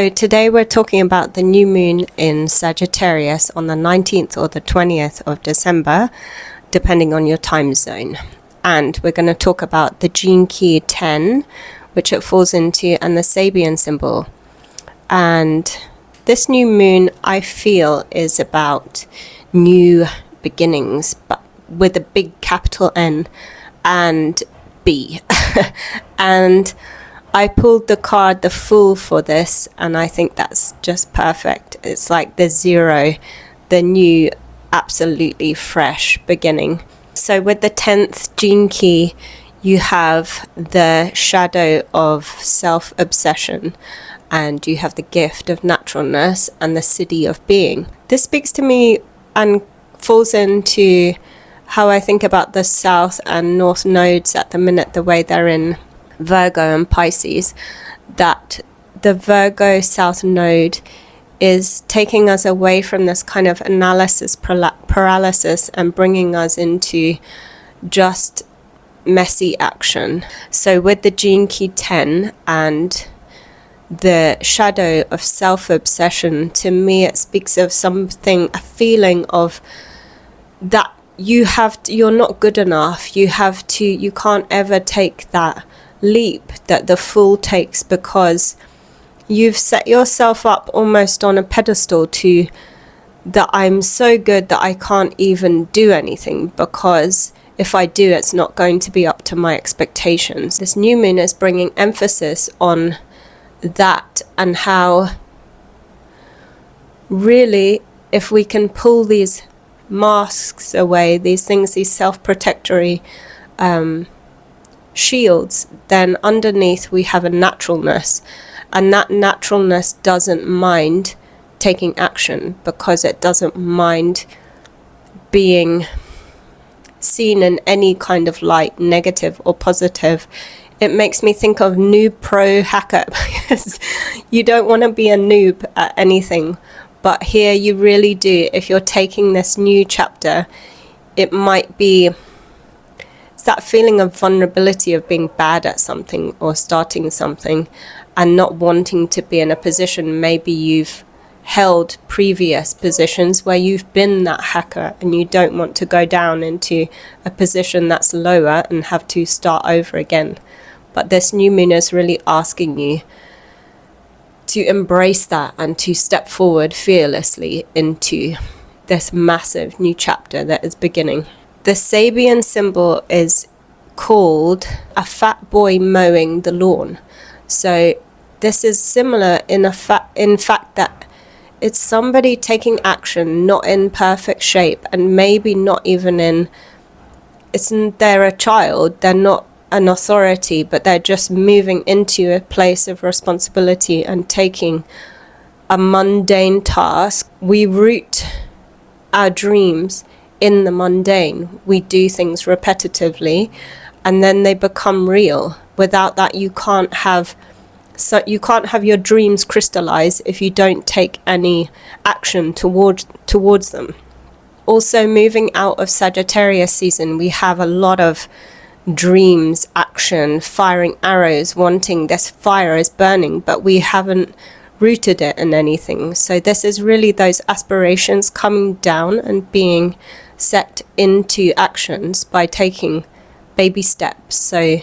So today we're talking about the new moon in Sagittarius on the 19th or the 20th of December, depending on your time zone. And we're going to talk about the gene key 10, which it falls into, and the Sabian symbol. And this new moon, I feel, is about new beginnings, but with a big capital N and B. And I pulled the card the Fool for this, and I think that's just perfect. It's like the zero, the new, absolutely fresh beginning. So with the 10th gene key, you have the shadow of self-obsession, and you have the gift of naturalness and the city of being. This speaks to me and falls into how I think about the south and north nodes at the minute, the way they're in Virgo and Pisces, that the Virgo south node is taking us away from this kind of analysis paralysis and bringing us into just messy action. So with the gene key 10 and the shadow of self-obsession, to me it speaks of something, a feeling of that you're not good enough. You can't ever take that leap that the Fool takes, because you've set yourself up almost on a pedestal to that I'm so good that I can't even do anything, because if I do, it's not going to be up to my expectations. This new moon is bringing emphasis on that, and how really, if we can pull these masks away, these things, these self-protectory shields, then underneath we have a naturalness, and that naturalness doesn't mind taking action, because it doesn't mind being seen in any kind of light, negative or positive. It makes me think of noob pro hacker, because you don't want to be a noob at anything, but here you really do. If you're taking this new chapter, it might be that feeling of vulnerability of being bad at something or starting something and not wanting to be in a position. Maybe you've held previous positions where you've been that hacker, and you don't want to go down into a position that's lower and have to start over again. But this new moon is really asking you to embrace that and to step forward fearlessly into this massive new chapter that is beginning. The Sabian symbol is called a fat boy mowing the lawn. So this is similar in fact that it's somebody taking action, not in perfect shape, and maybe not even they're a child, they're not an authority, but they're just moving into a place of responsibility and taking a mundane task. We root our dreams in the mundane. We do things repetitively, and then they become real. Without that, you can't have your dreams crystallize if you don't take any action towards them. Also, moving out of Sagittarius season, we have a lot of dreams, action, firing arrows, wanting this fire is burning, but we haven't rooted it in anything. So this is really those aspirations coming down and being set into actions by taking baby steps. So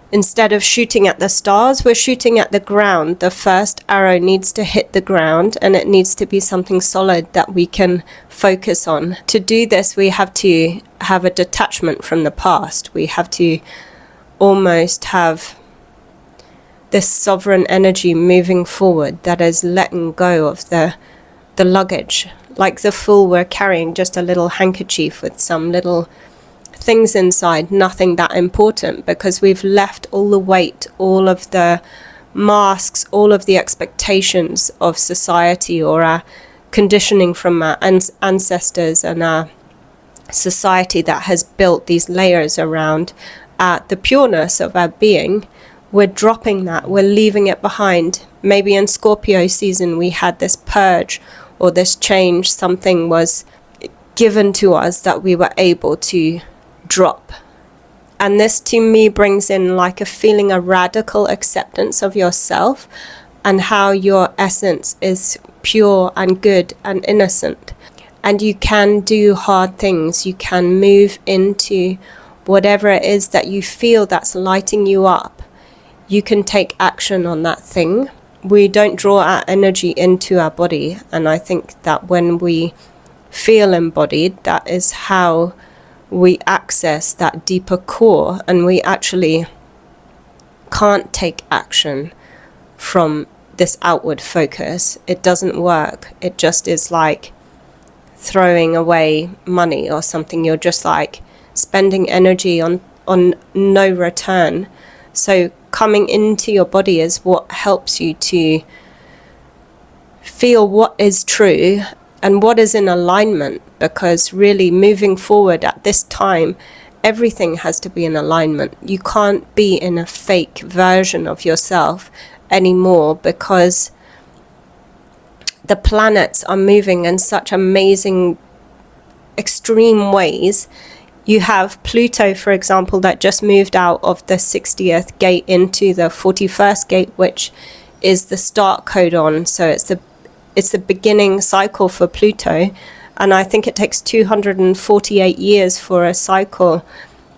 instead of shooting at the stars, we're shooting at the ground. The first arrow needs to hit the ground, and it needs to be something solid that we can focus on. To do this, we have to have a detachment from the past. We have to almost have this sovereign energy moving forward that is letting go of the luggage. Like the Fool, we're carrying just a little handkerchief with some little things inside, nothing that important, because we've left all the weight, all of the masks, all of the expectations of society or our conditioning from our ancestors and our society that has built these layers around the pureness of our being. We're dropping that, we're leaving it behind. Maybe in Scorpio season we had this purge or this change, something was given to us that we were able to drop. And this to me brings in like a feeling, a radical acceptance of yourself, and how your essence is pure and good and innocent. And you can do hard things. You can move into whatever it is that you feel that's lighting you up. You can take action on that thing. We don't draw our energy into our body. And I think that when we feel embodied, that is how we access that deeper core, and we actually can't take action from this outward focus. It doesn't work. It just is like throwing away money or something. You're just like spending energy on no return. So coming into your body is what helps you to feel what is true and what is in alignment, because really moving forward at this time, everything has to be in alignment. You can't be in a fake version of yourself anymore, because the planets are moving in such amazing, extreme ways. You have Pluto, for example, that just moved out of the 60th gate into the 41st gate, which is the start codon. So it's the beginning cycle for Pluto, and I think it takes 248 years for a cycle.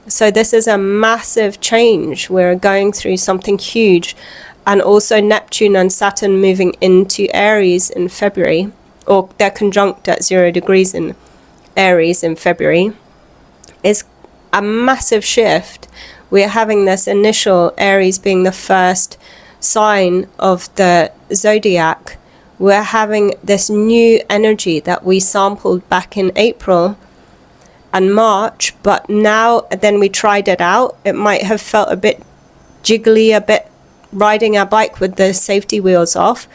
So this is a massive change. We're going through something huge. And also Neptune and Saturn moving into Aries in February, or they're conjunct at 0 degrees in Aries in February, is a massive shift. We're having this initial Aries being the first sign of the zodiac. We're having this new energy that we sampled back in April and March, but now then we tried it out. It might have felt a bit jiggly, a bit riding our bike with the safety wheels off,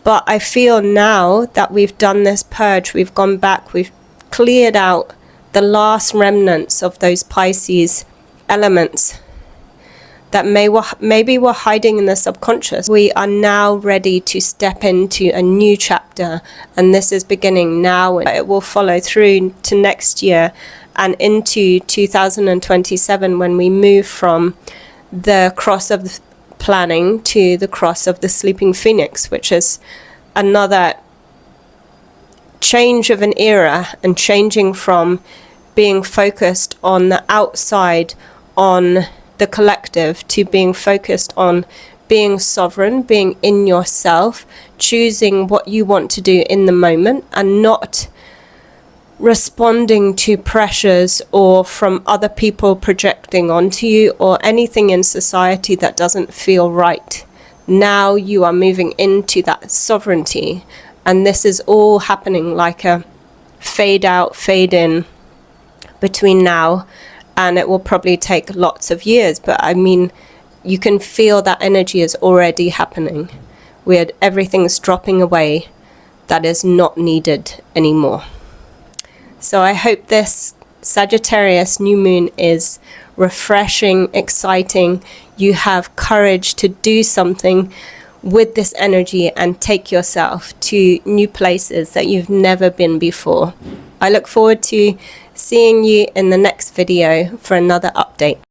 but I feel now that we've done this purge, we've gone back, we've cleared out the last remnants of those Pisces elements that maybe were hiding in the subconscious. We are now ready to step into a new chapter, and this is beginning now. It will follow through to next year and into 2027, when we move from the cross of planning to the cross of the sleeping phoenix, which is another change of an era, and changing from being focused on the outside, on the collective, to being focused on being sovereign, being in yourself, choosing what you want to do in the moment, and not responding to pressures or from other people projecting onto you, or anything in society that doesn't feel right. Now you are moving into that sovereignty, and this is all happening like a fade out, fade in between now, and it will probably take lots of years, but I mean, you can feel that energy is already happening. Everything's dropping away that is not needed anymore. So I hope this Sagittarius new moon is refreshing, exciting. You have courage to do something with this energy and take yourself to new places that you've never been before. I look forward to seeing you in the next video for another update.